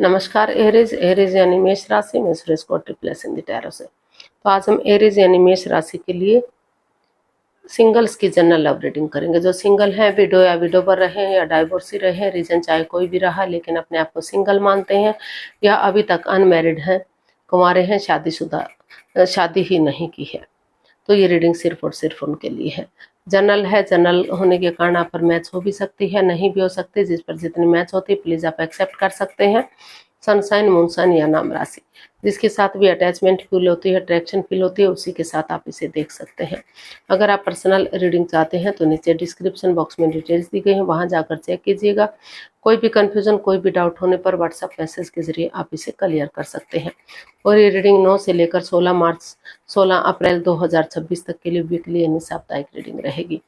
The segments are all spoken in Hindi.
नमस्कार एरीज। एरीज यानी मेष राशि में सुरेश कोट रिप्लेस इन द टैरो से। तो आज हम एरीज यानी मेष राशि के लिए सिंगल्स की जनरल लव रीडिंग करेंगे। जो सिंगल हैं, विडो या विडोबर रहे या डाइवोर्सी रहे, रीजन चाहे कोई भी रहा, लेकिन अपने आप को सिंगल मानते हैं या अभी तक अनमैरिड हैं, कुंवारे हैं, शादीशुदा, शादी ही नहीं की है, तो ये रीडिंग सिर्फ और सिर्फ उनके लिए है। जनरल है, जनरल होने के कारण आप पर मैच हो भी सकती है, नहीं भी हो सकती। जिस पर जितनी मैच होती है प्लीज आप एक्सेप्ट कर सकते हैं। सनसाइन, मूनसाइन या नाम राशि, जिसके साथ भी अटैचमेंट फील होती है, अट्रैक्शन फील होती है, उसी के साथ आप इसे देख सकते हैं। अगर आप पर्सनल रीडिंग चाहते हैं तो नीचे डिस्क्रिप्शन बॉक्स में डिटेल्स दी गई हैं, वहां जाकर चेक कीजिएगा। कोई भी कंफ्यूजन, कोई भी डाउट होने पर व्हाट्सएप मैसेज के जरिए आप इसे क्लियर कर सकते हैं। और ये रीडिंग 9 से लेकर 16 अप्रैल 2026 तक के लिए वीकली यानी साप्ताहिक रीडिंग रहेगी।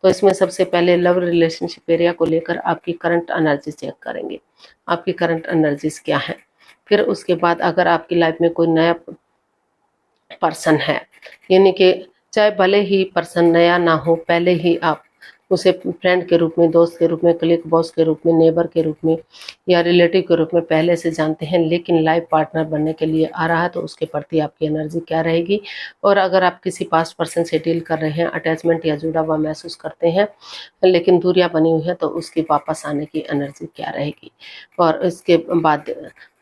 तो इसमें सबसे पहले लव रिलेशनशिप एरिया को लेकर आपकी करंट एनर्जी चेक करेंगे, आपकी करंट एनर्जीज क्या है। फिर उसके बाद अगर आपकी लाइफ में कोई नया पर्सन है, यानी कि चाहे भले ही पर्सन नया ना हो, पहले ही आप उसे फ्रेंड के रूप में, दोस्त के रूप में, क्लिक बॉस के रूप में, नेबर के रूप में या रिलेटिव के रूप में पहले से जानते हैं, लेकिन लाइफ पार्टनर बनने के लिए आ रहा है, तो उसके प्रति आपकी एनर्जी क्या रहेगी। और अगर आप किसी पास्ट पर्सन से डील कर रहे हैं, अटैचमेंट या जुड़ा हुआ महसूस करते हैं, लेकिन दूरियां बनी हुई है, तो उसकी वापस आने की एनर्जी क्या रहेगी। और इसके बाद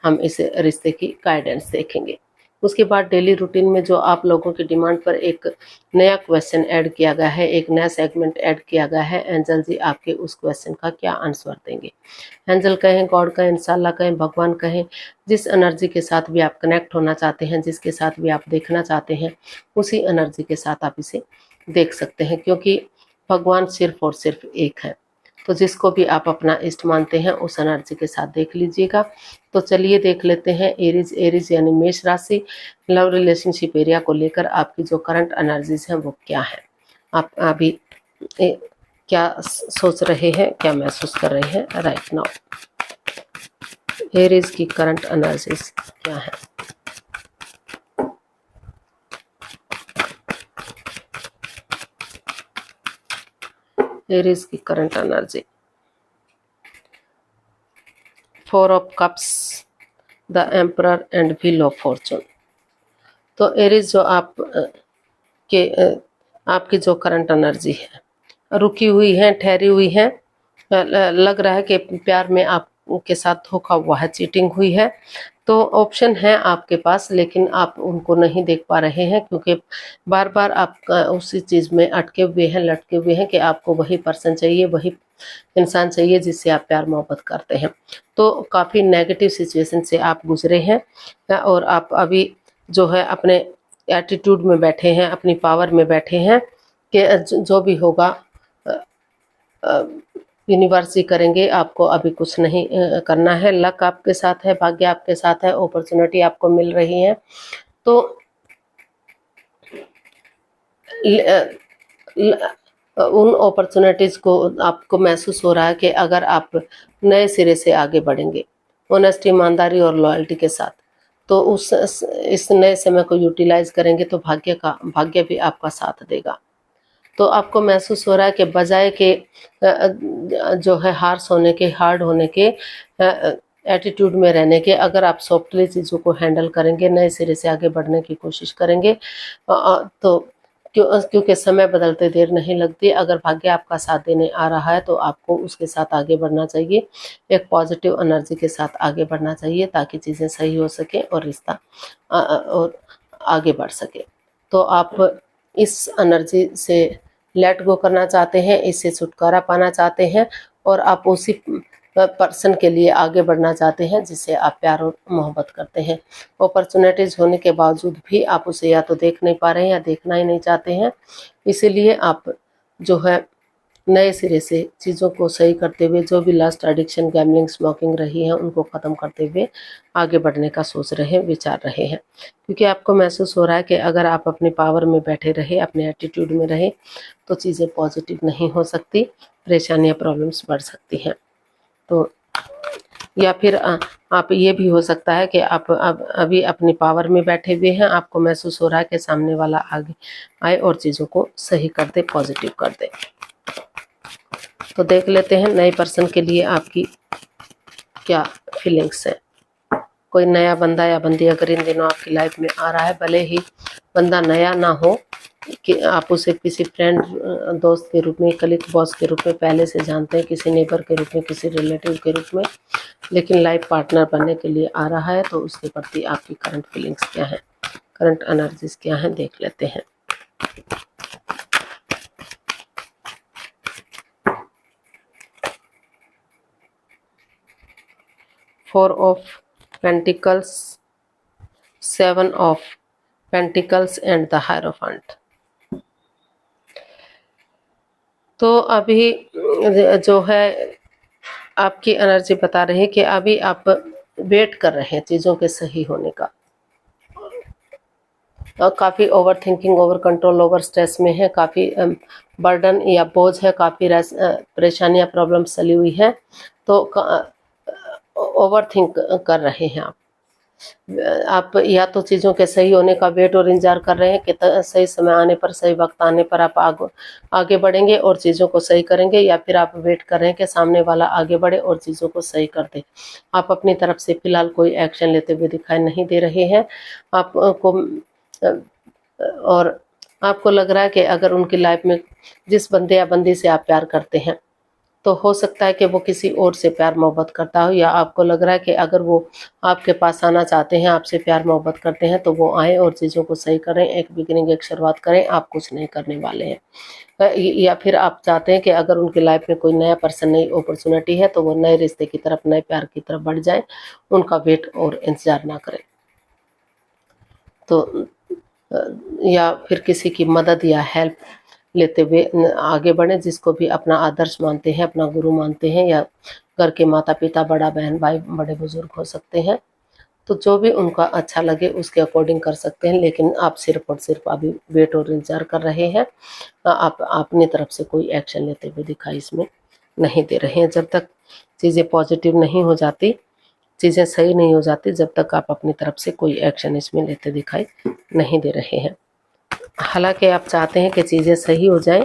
हम इस रिश्ते की गाइडेंस देखेंगे। उसके बाद डेली रूटीन में जो आप लोगों की डिमांड पर एक नया क्वेश्चन ऐड किया गया है, एक नया सेगमेंट ऐड किया गया है, एंजल जी आपके उस क्वेश्चन का क्या आंसर देंगे। एंजल कहें, गॉड कहें, इंशाल्लाह कहें, भगवान कहें, जिस एनर्जी के साथ भी आप कनेक्ट होना चाहते हैं, जिसके साथ भी आप देखना चाहते हैं, उसी एनर्जी के साथ आप इसे देख सकते हैं, क्योंकि भगवान सिर्फ और सिर्फ एक है। तो जिसको भी आप अपना इष्ट मानते हैं उस एनर्जी के साथ देख लीजिएगा। तो चलिए देख लेते हैं एरीज। एरीज यानी मेष राशि, लव रिलेशनशिप एरिया को लेकर आपकी जो करंट एनर्जीज हैं वो क्या है। आप अभी क्या सोच रहे हैं, क्या महसूस कर रहे हैं राइट नाउ। एरीज की करंट एनर्जीज क्या है। एरीज की current energy, 4 of cups, the emperor and wheel of Fortune. तो एरीज जो आपकी जो करंट एनर्जी है, रुकी हुई है, ठहरी हुई है, लग रहा है कि प्यार में आपके साथ धोखा हुआ है, चीटिंग हुई है। तो ऑप्शन है आपके पास, लेकिन आप उनको नहीं देख पा रहे हैं, क्योंकि बार बार आप उसी चीज़ में अटके हुए हैं, लटके हुए हैं कि आपको वही पर्सन चाहिए, वही इंसान चाहिए जिससे आप प्यार मोहब्बत करते हैं। तो काफ़ी नेगेटिव सिचुएशन से आप गुजरे हैं और आप अभी जो है अपने एटीट्यूड में बैठे हैं, अपनी पावर में बैठे हैं कि जो भी होगा यूनिवर्स ही करेंगे, आपको अभी कुछ नहीं करना है। लक आपके साथ है, भाग्य आपके साथ है, अपॉर्चुनिटी आपको मिल रही है। तो उन अपॉर्चुनिटीज़ को आपको महसूस हो रहा है कि अगर आप नए सिरे से आगे बढ़ेंगे, ऑनेस्टी, ईमानदारी और लॉयल्टी के साथ, तो इस नए समय को यूटिलाइज करेंगे तो भाग्य भी आपका साथ देगा। तो आपको महसूस हो रहा है कि बजाय के जो है हार्श होने के, हार्ड होने के, एटीट्यूड में रहने के, अगर आप सॉफ्टली चीज़ों को हैंडल करेंगे, नए सिरे से आगे बढ़ने की कोशिश करेंगे, तो क्योंकि समय बदलते देर नहीं लगती। अगर भाग्य आपका साथ देने आ रहा है तो आपको उसके साथ आगे बढ़ना चाहिए, एक पॉजिटिव एनर्जी के साथ आगे बढ़ना चाहिए, ताकि चीज़ें सही हो सके और रिश्ता और आगे बढ़ सके। तो आप इस एनर्जी से लेट गो करना चाहते हैं, इससे छुटकारा पाना चाहते हैं, और आप उसी पर्सन के लिए आगे बढ़ना चाहते हैं जिससे आप प्यार और मोहब्बत करते हैं। अपॉर्चुनिटीज़ होने के बावजूद भी आप उसे या तो देख नहीं पा रहे हैं या देखना ही नहीं चाहते हैं। इसीलिए आप जो है नए सिरे से चीज़ों को सही करते हुए, जो भी लास्ट एडिक्शन, गैम्बलिंग, स्मोकिंग रही है, उनको ख़त्म करते हुए आगे बढ़ने का सोच रहे हैं, विचार रहे हैं। क्योंकि आपको महसूस हो रहा है कि अगर आप अपने पावर में बैठे रहे, अपने एटीट्यूड में रहे, तो चीज़ें पॉजिटिव नहीं हो सकती, परेशानियाँ, प्रॉब्लम्स बढ़ सकती हैं। तो या फिर आप ये भी हो सकता है कि आप अभी अपनी पावर में बैठे हुए हैं, आपको महसूस हो रहा है कि सामने वाला आगे आए और चीज़ों को सही कर दे, पॉजिटिव कर दे। तो देख लेते हैं नए पर्सन के लिए आपकी क्या फीलिंग्स है। कोई नया बंदा या बंदी अगर इन दिनों आपकी लाइफ में आ रहा है, भले ही बंदा नया ना हो, कि आप उसे किसी फ्रेंड दोस्त के रूप में, कलीग बॉस के रूप में पहले से जानते हैं, किसी नेबर के रूप में, किसी रिलेटिव के रूप में, लेकिन लाइफ पार्टनर बनने के लिए आ रहा है, तो उसके प्रति आपकी करंट फीलिंग्स क्या है, करंट एनर्जीज क्या हैं, देख लेते हैं। Four of pentacles, seven of pentacles and the hierophant. तो अभी जो है आपकी एनर्जी बता रही है कि अभी आप वेट कर रहे हैं चीज़ों के सही होने का, और काफ़ी over thinking, over control, over stress में है, काफ़ी बर्डन या बोझ है, काफ़ी परेशानियां, प्रॉब्लम्स चली हुई है, तो ओवर थिंक कर रहे हैं आप या तो चीज़ों के सही होने का वेट और इंतजार कर रहे हैं कि सही समय आने पर, सही वक्त आने पर आप आगे बढ़ेंगे और चीज़ों को सही करेंगे, या फिर आप वेट कर रहे हैं कि सामने वाला आगे बढ़े और चीज़ों को सही कर दे। आप अपनी तरफ से फिलहाल कोई एक्शन लेते हुए दिखाई नहीं दे रहे हैं आपको, और आपको लग रहा है कि अगर उनकी लाइफ में जिस बंदे या बंदी से आप प्यार करते हैं, तो हो सकता है कि वो किसी और से प्यार मोहब्बत करता हो, या आपको लग रहा है कि अगर वो आपके पास आना चाहते हैं, आपसे प्यार मोहब्बत करते हैं, तो वो आए और चीज़ों को सही करें, एक बिगिनिंग, एक शुरुआत करें, आप कुछ नहीं करने वाले हैं। या फिर आप चाहते हैं कि अगर उनकी लाइफ में कोई नया पर्सन, नई अपॉर्चुनिटी है, तो वो नए रिश्ते की तरफ, नए प्यार की तरफ बढ़ जाए, उनका वेट और इंतजार ना करें। तो या फिर किसी की मदद या हेल्प लेते हुए आगे बढ़ें, जिसको भी अपना आदर्श मानते हैं, अपना गुरु मानते हैं, या घर के माता पिता, बड़ा बहन भाई, बड़े बुजुर्ग हो सकते हैं, तो जो भी उनका अच्छा लगे उसके अकॉर्डिंग कर सकते हैं। लेकिन आप सिर्फ और सिर्फ अभी वेट और इंतजार कर रहे हैं, आप अपनी तरफ से कोई एक्शन लेते हुए दिखाई इसमें नहीं दे रहे हैं। जब तक चीज़ें पॉजिटिव नहीं हो जाती, चीज़ें सही नहीं हो जाती, जब तक आप अपनी तरफ से कोई एक्शन इसमें लेते दिखाई नहीं दे रहे हैं। हालांकि आप चाहते हैं कि चीज़ें सही हो जाएं,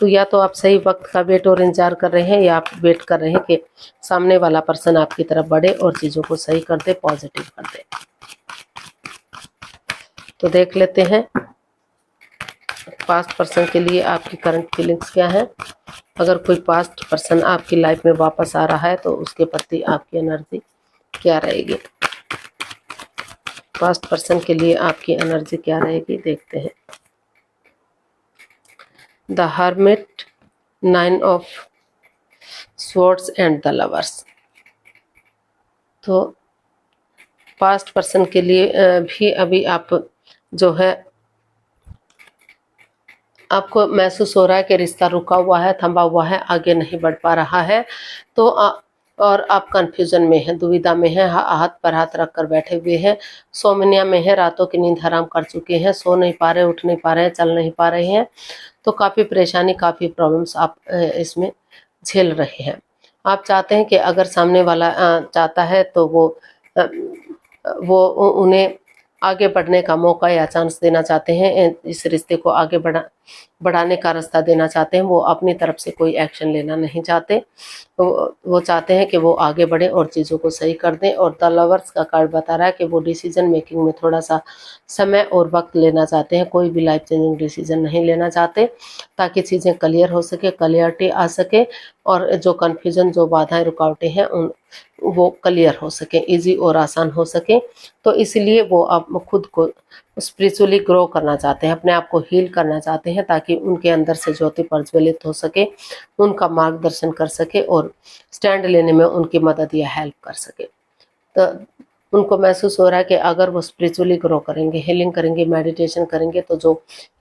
तो या तो आप सही वक्त का वेट और इंतजार कर रहे हैं, या आप वेट कर रहे हैं कि सामने वाला पर्सन आपकी तरफ बढ़े और चीज़ों को सही कर दे, पॉजिटिव कर दे। तो देख लेते हैं पास्ट पर्सन के लिए आपकी करंट फीलिंग्स क्या है। अगर कोई पास्ट पर्सन आपकी लाइफ में वापस आ रहा है, तो उसके प्रति आपकी एनर्जी क्या रहेगी। पास्ट पर्सन के लिए आपकी एनर्जी क्या रहेगी, देखते हैं। The hermit, 9 of swords and the lovers. तो पास्ट पर्सन के लिए भी अभी आप जो है, आपको महसूस हो रहा है कि रिश्ता रुका हुआ है, थमा हुआ है, आगे नहीं बढ़ पा रहा है, तो और आप कंफ्यूजन में हैं, दुविधा में हैं, हाथ पर हाथ रख कर बैठे हुए हैं, सोमनिया में हैं, रातों की नींद हराम कर चुके हैं, सो नहीं पा रहे, उठ नहीं पा रहे हैं, चल नहीं पा रहे हैं, तो काफ़ी परेशानी, काफ़ी प्रॉब्लम्स आप इसमें झेल रहे हैं। आप चाहते हैं कि अगर सामने वाला चाहता है, तो वो उन्हें आगे बढ़ने का मौका या चांस देना चाहते हैं, इस रिश्ते को आगे बढ़ाने का रास्ता देना चाहते हैं। वो अपनी तरफ से कोई एक्शन लेना नहीं चाहते, वो चाहते हैं कि वो आगे बढ़े और चीज़ों को सही कर दें। और द लवर्स का कार्ड बता रहा है कि वो डिसीजन मेकिंग में थोड़ा सा समय और वक्त लेना चाहते हैं, कोई भी लाइफ चेंजिंग डिसीजन नहीं लेना चाहते, ताकि चीज़ें क्लियर हो सके, क्लियरिटी आ सके, और जो कन्फ्यूजन, जो बाधाएं, रुकावटें हैं, वो क्लियर हो सके, इजी और आसान हो सके। तो इसलिए वो अब खुद को स्पिरिचुअली ग्रो करना चाहते हैं, अपने आप को हील करना चाहते हैं, ताकि उनके अंदर से ज्योति प्रज्वलित हो सके, उनका मार्गदर्शन कर सके और स्टैंड लेने में उनकी मदद या हेल्प कर सके। तो उनको महसूस हो रहा है कि अगर वो स्पिरिचुअली ग्रो करेंगे, हीलिंग करेंगे, मेडिटेशन करेंगे, तो जो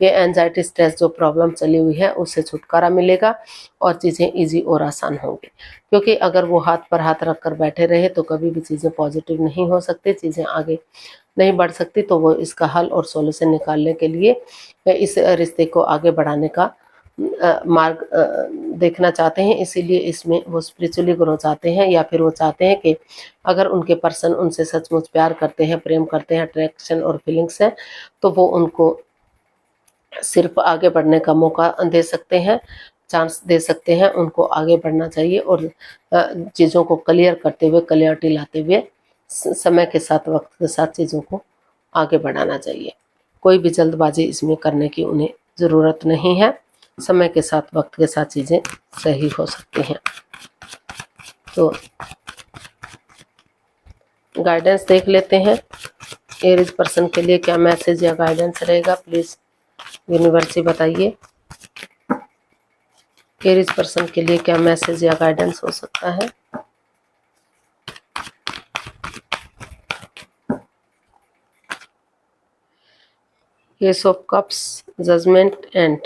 ये एंजाइटी, स्ट्रेस, जो प्रॉब्लम चली हुई है, उससे छुटकारा मिलेगा और चीज़ें इजी और आसान होंगी। क्योंकि अगर वो हाथ पर हाथ रख कर बैठे रहे, तो कभी भी चीज़ें पॉजिटिव नहीं हो सकती, चीज़ें आगे नहीं बढ़ सकती। तो वो इसका हल और सॉल्यूशन निकालने के लिए इस रिश्ते को आगे बढ़ाने का मार्ग देखना चाहते हैं। इसीलिए इसमें वो स्पिरिचुअली ग्रो चाहते हैं, या फिर वो चाहते हैं कि अगर उनके पर्सन उनसे सचमुच प्यार करते हैं, प्रेम करते हैं, अट्रैक्शन और फीलिंग्स है, तो वो उनको सिर्फ आगे बढ़ने का मौका दे सकते हैं, चांस दे सकते हैं। उनको आगे बढ़ना चाहिए और चीज़ों को क्लियर करते हुए, क्लियरिटी लाते हुए समय के साथ, वक्त के साथ चीज़ों को आगे बढ़ाना चाहिए। कोई भी जल्दबाजी इसमें करने की उन्हें ज़रूरत नहीं है। समय के साथ, वक्त के साथ चीज़ें सही हो सकती हैं। तो गाइडेंस देख लेते हैं, एरीज पर्सन के लिए क्या मैसेज या गाइडेंस रहेगा, प्लीज़ यूनिवर्स बताइए। एरीज पर्सन के लिए क्या मैसेज या गाइडेंस हो सकता है। Ace of cups, judgement and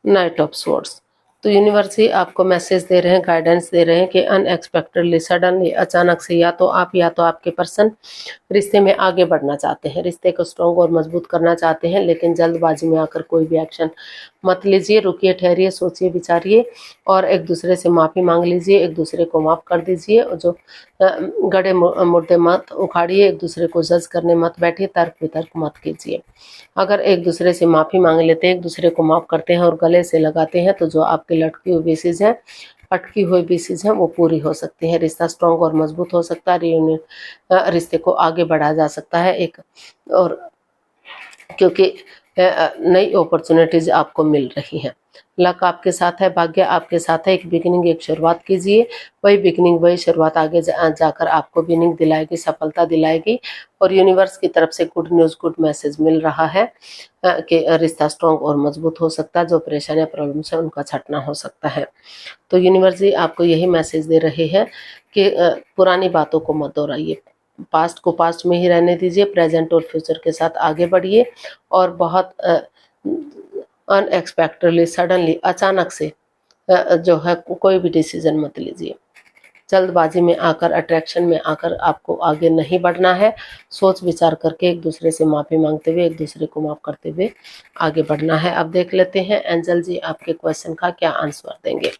knight of swords. तो यूनिवर्स ही आपको मैसेज दे रहे हैं, गाइडेंस दे रहे हैं कि अनएक्सपेक्टेडली, सडनली, अचानक से या तो आपके पर्सन रिश्ते में आगे बढ़ना चाहते हैं, रिश्ते को स्ट्रॉन्ग और मजबूत करना चाहते हैं, लेकिन जल्दबाजी में आकर कोई भी एक्शन मत लीजिए। रुकिए, ठहरिए, सोचिए, विचारिए और एक दूसरे से माफ़ी मांग लीजिए, एक दूसरे को माफ़ कर दीजिए। और जो गड़े मुद्दे मत उखाड़िए, एक दूसरे को जज करने मत बैठिए, तर्क वितर्क मत कीजिए। अगर एक दूसरे से माफ़ी मांग लेते हैं, एक दूसरे को माफ़ करते हैं और गले से लगाते हैं, तो जो आपकी लटकी हुई विशेष है, अटकी हुई विशेष है, वो पूरी हो सकती है। रिश्ता स्ट्रॉन्ग और मजबूत हो सकता है। रियूनियन, रिश्ते को आगे बढ़ाया जा सकता है एक, और क्योंकि नई अपॉर्चुनिटीज आपको मिल रही हैं। लक आपके साथ है, भाग्य आपके साथ है। एक बिगिनिंग, एक शुरुआत कीजिए। वही बिगिनिंग, वही शुरुआत आगे जाकर आपको बिगिनिंग दिलाएगी, सफलता दिलाएगी। और यूनिवर्स की तरफ से गुड न्यूज़, गुड मैसेज मिल रहा है कि रिश्ता स्ट्रॉन्ग और मजबूत हो सकता है। जो परेशानियां, प्रॉब्लम्स है, उनका छटना हो सकता है। तो यूनिवर्स जी आपको यही मैसेज दे रहे हैं कि पुरानी बातों को मत दोहराइए, पास्ट को पास्ट में ही रहने दीजिए, प्रेजेंट और फ्यूचर के साथ आगे बढ़िए। और बहुत अनएक्सपेक्टेडली, सडनली, अचानक से जो है कोई भी डिसीजन मत लीजिए। जल्दबाजी में आकर, अट्रैक्शन में आकर आपको आगे नहीं बढ़ना है। सोच विचार करके, एक दूसरे से माफ़ी मांगते हुए, एक दूसरे को माफ़ करते हुए आगे बढ़ना है। अब देख लेते हैं एंजल जी आपके क्वेश्चन का क्या आंसर देंगे।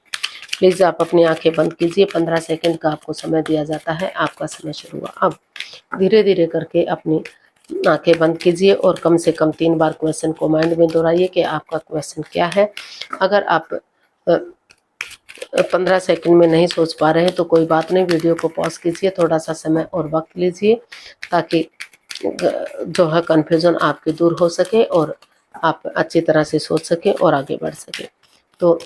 प्लीज़ आप अपनी आंखें बंद कीजिए। 15 सेकंड का आपको समय दिया जाता है। आपका समय शुरू हुआ। अब धीरे धीरे करके अपनी आंखें बंद कीजिए और कम से कम 3 बार क्वेश्चन को माइंड में दोहराइए कि आपका क्वेश्चन क्या है। अगर आप 15 सेकंड में नहीं सोच पा रहे हैं तो कोई बात नहीं, वीडियो को पॉज कीजिए, थोड़ा सा समय और वक्त लीजिए, ताकि जो है कन्फ्यूजन आपकी दूर हो सके और आप अच्छी तरह से सोच सके और आगे बढ़ सके। तो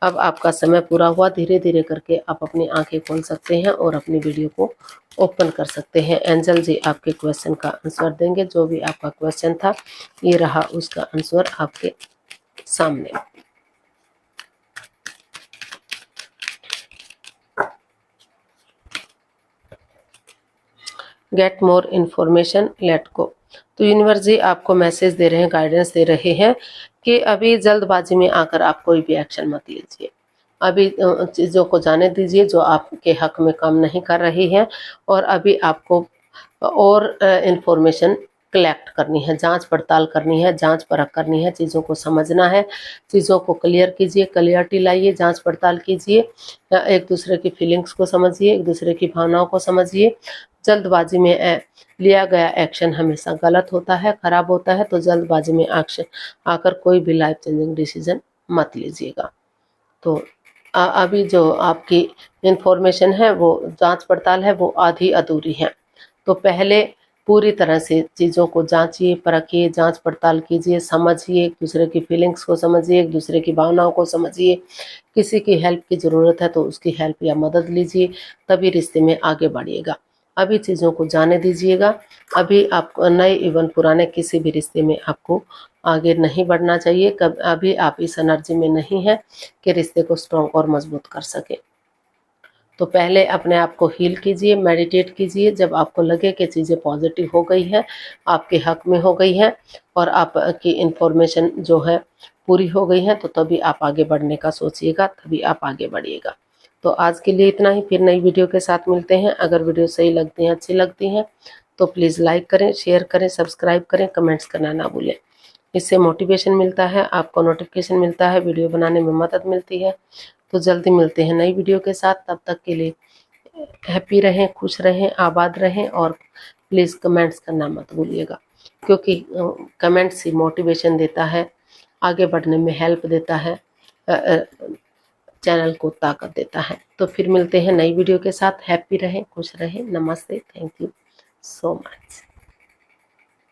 अब आपका समय पूरा हुआ। धीरे धीरे करके आप अपनी आंखें खोल सकते हैं और अपनी वीडियो को ओपन कर सकते हैं। एंजल जी आपके क्वेश्चन का आंसर देंगे। जो भी आपका क्वेश्चन था, ये रहा उसका आंसर आपके सामने। Get more information, let go. तो यूनिवर्स जी आपको मैसेज दे रहे हैं, गाइडेंस दे रहे हैं कि अभी जल्दबाजी में आकर आप कोई भी एक्शन मत लीजिए। अभी चीज़ों को जाने दीजिए जो आपके हक में काम नहीं कर रही है, और अभी आपको और इन्फॉर्मेशन कलेक्ट करनी है, जांच पड़ताल करनी है, जांच परख करनी है, चीज़ों को समझना है, चीज़ों को क्लियर कीजिए, क्लियरिटी लाइए, जांच पड़ताल कीजिए, एक दूसरे की फीलिंग्स को समझिए, एक दूसरे की भावनाओं को समझिए। जल्दबाजी में लिया गया एक्शन हमेशा गलत होता है, खराब होता है। तो जल्दबाजी में एक्शन आकर कोई भी लाइफ चेंजिंग डिसीजन मत लीजिएगा। तो अभी जो आपकी इंफॉर्मेशन है, वो जांच पड़ताल है, वो आधी अधूरी है। तो पहले पूरी तरह से चीज़ों को जांचिए, परखिए, जांच पड़ताल कीजिए, समझिए, एक दूसरे की फीलिंग्स को समझिए, एक दूसरे की भावनाओं को समझिए। किसी की हेल्प की ज़रूरत है तो उसकी हेल्प या मदद लीजिए, तभी रिश्ते में आगे बढ़िएगा। अभी चीज़ों को जाने दीजिएगा। अभी आप नए इवन पुराने किसी भी रिश्ते में आपको आगे नहीं बढ़ना चाहिए। कब अभी आप इस एनर्जी में नहीं हैं कि रिश्ते को स्ट्रॉन्ग और मजबूत कर सके। तो पहले अपने आप को हील कीजिए, मेडिटेट कीजिए। जब आपको लगे कि चीज़ें पॉजिटिव हो गई हैं, आपके हक में हो गई हैं और आपकी इन्फॉर्मेशन जो है पूरी हो गई है, तो तभी आप आगे बढ़ने का सोचिएगा, तभी आप आगे बढ़िएगा। तो आज के लिए इतना ही, फिर नई वीडियो के साथ मिलते हैं। अगर वीडियो सही लगती हैं, अच्छी लगती हैं, तो प्लीज़ लाइक करें, शेयर करें, सब्सक्राइब करें, कमेंट्स करना ना भूलें। इससे मोटिवेशन मिलता है, आपको नोटिफिकेशन मिलता है, वीडियो बनाने में मदद मिलती है। तो जल्दी मिलते हैं नई वीडियो के साथ। तब तक के लिए हैप्पी रहें, खुश रहें, आबाद रहें और प्लीज़ कमेंट्स करना मत भूलिएगा, क्योंकि कमेंट्स ही मोटिवेशन देता है, आगे बढ़ने में हेल्प देता है, चैनल को ताकत देता है। तो फिर मिलते हैं नई वीडियो के साथ। हैप्पी रहें, खुश रहें। नमस्ते, थैंक यू सो मच।